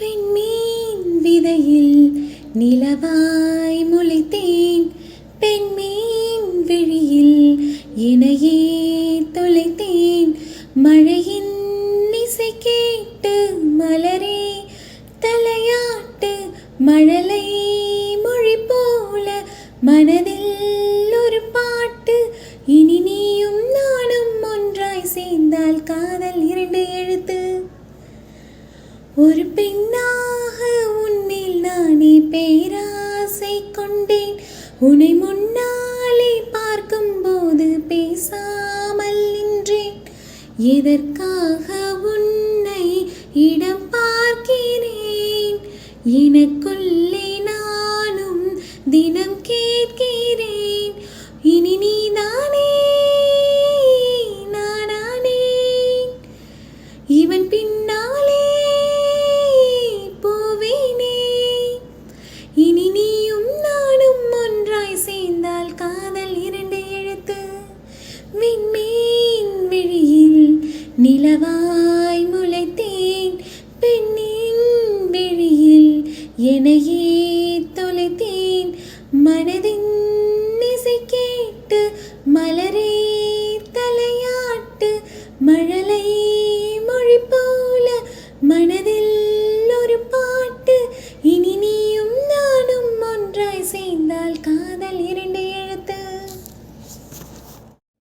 பெண்மீன் விதையில் நிலவாய் முளைத்தேன். பெண்மீன் விழியில் இணையே தொலைத்தேன். மழையின் இசை கேட்டு மலரே தலையாட்டு. மழலை மொழி போல மனதில் ஒரு பாட்டு. இனி நீயும் நானும் ஒன்றாய் சேர்ந்தால் காதல் 2 எழுத்து. ஒரு பெண்ணாக உன்மேல் நானே பேராசை கொண்டேன். உன்னை முன்னாலே பார்க்கும்போது பேசாமல் நின்றேன். எதற்காக உன்னை இடம் பார்க்கிறேன்? எனக்குள்ளே நானும் தினம் கேட்கிறேன். இனி நீதானே நானானேன். இவன் பின்னாலே போவேனே. இனி நீயும் நானும் ஒன்றாய் சேர்ந்தால் காதல் 2 எழுத்து. விண்மீன் விழியில் நிலவாய் முளைத்தேன். பெண்ணின் விழியில் எனையே தொலைத்தேன். மனதில்